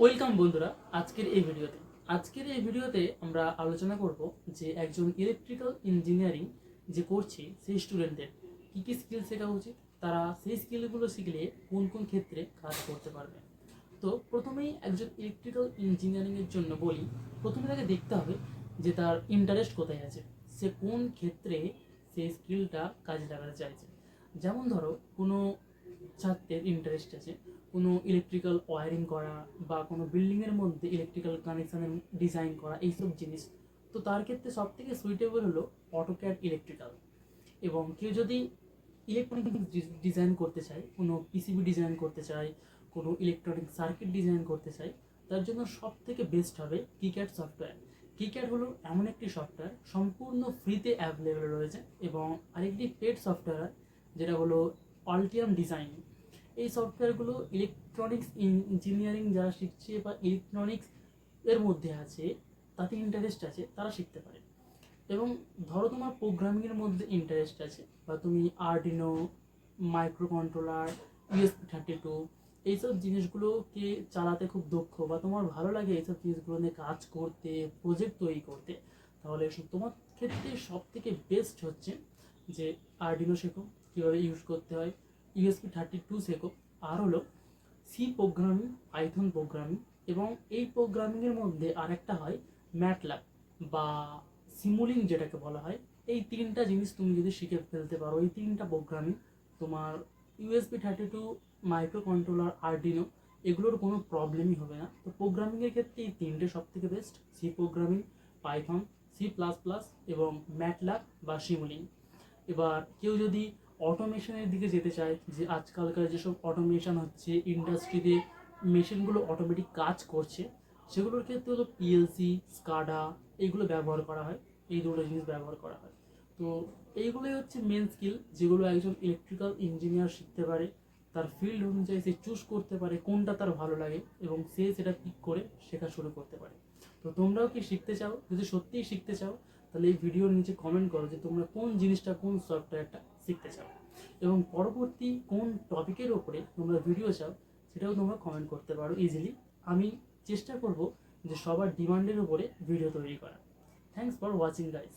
Welcome বন্ধুরা আজকের এই ভিডিওতে আমরা আলোচনা করব যে একজন ইলেকট্রিক্যাল ইঞ্জিনিয়ারিং যে করছে সেই স্টুডেন্টদের কী কী স্কিল শেখা উচিত, তারা সেই স্কিলগুলো শিখলে কোন কোন ক্ষেত্রে কাজ করতে পারবে। তো প্রথমেই একজন ইলেকট্রিক্যাল ইঞ্জিনিয়ারিংয়ের জন্য বলি, প্রথমে তাকে দেখতে হবে যে তার ইন্টারেস্ট কোথায় আছে, সে কোন ক্ষেত্রে সেই স্কিলটা কাজে লাগাতে চাইছে। যেমন ধরো কোনো ছাত্রের ইন্টারেস্ট আছে কোনো ইলেকট্রিক্যাল ওয়্যারিং করা বা কোনো বিল্ডিংয়ের মধ্যে ইলেকট্রিক্যাল কানেকশানের ডিজাইন করা, এইসব জিনিস। তো তার ক্ষেত্রে সব থেকে সুইটেবল হলো অটোক্যাড ইলেকট্রিক্যাল। এবং কেউ যদি ইলেকট্রনিক ডিজাইন করতে চায়, কোনো পিসিবি ডিজাইন করতে চায়, কোনো ইলেকট্রনিক সার্কিট ডিজাইন করতে চায়, তার জন্য সব থেকে বেস্ট হবে কিক্যাড সফটওয়্যার। কিক্যাড হলো এমন একটি সফটওয়্যার সম্পূর্ণ ফ্রিতে অ্যাভেলেবেল রয়েছে, এবং আরেকটি পেড সফটওয়্যার যেটা হলো অল্টিয়াম ডিজাইন। এই সফটওয়্যারগুলো ইলেকট্রনিক্স ইঞ্জিনিয়ারিং যারা শিখছে বা ইলেকট্রনিক্স এর মধ্যে আছে, তাতে ইন্টারেস্ট আছে, তারা শিখতে পারে। এবং ধরো তোমার প্রোগ্রামিংয়ের মধ্যে ইন্টারেস্ট আছে, বা তুমি আরডিনো, মাইক্রো কন্ট্রোলার, ESP32 এইসব জিনিসগুলোকে চালাতে খুব দক্ষ, বা তোমার ভালো লাগে এইসব জিনিসগুলো নিয়ে কাজ করতে, প্রজেক্ট তৈরি করতে, তাহলে তোমার ক্ষেত্রে সব থেকে বেস্ট হচ্ছে যে আরডিনো শেখো, কীভাবে ইউজ করতে হয়, ESP32 শেখো। আর হলো সি প্রোগ্রামিং, পাইথন প্রোগ্রামিং, এবং এই প্রোগ্রামিংয়ের মধ্যে আরেকটা হয় ম্যাটল্যাব বা সিমুলিং যেটাকে বলা হয়। এই তিনটা জিনিস তুমি যদি শিখে ফেলতে পারো, এই তিনটা প্রোগ্রামিং, তোমার USB32, মাইক্রো কন্ট্রোলার, আরডিনো এগুলোর কোনো প্রবলেমই হবে না। তো প্রোগ্রামিংয়ের ক্ষেত্রে এই তিনটে সব থেকে best: C programming, Python, C++ এবং ম্যাটল্যাব বা সিমুলিং। এবার কেউ যদি অটোমেশনের দিকে যেতে চায়, যে আজকালকার যেসব অটোমেশন হচ্ছে ইন্ডাস্ট্রিতে, মেশিনগুলো অটোমেটিক কাজ করছে, সেগুলোর ক্ষেত্রে হলো PLC, স্কাডা এইগুলো ব্যবহার করা হয়, এই দুটো জিনিস ব্যবহার করা হয়। তো এইগুলোই হচ্ছে মেন স্কিল, যেগুলো একজন ইলেকট্রিক্যাল ইঞ্জিনিয়ার শিখতে পারে। তার ফিল্ড অনুযায়ী সে চুজ করতে পারে কোনটা তার ভালো লাগে, এবং সে সেটা পিক করে শেখা শুরু করতে পারে। তো তোমরাও কি শিখতে চাও? যদি সত্যিই শিখতে চাও, তাহলে এই ভিডিওর নিচে কমেন্ট করো যে তোমরা কোন জিনিসটা, কোন সফটওয়্যারটা শিখতে চাও, এবং পরবর্তী কোন টপিকের ওপরে তোমরা ভিডিও চাও সেটাও তোমরা কমেন্ট করতে পারো ইজিলি। আমি চেষ্টা করব যে সবার ডিমান্ডের উপরে ভিডিও তৈরি করা। Thanks for watching guys.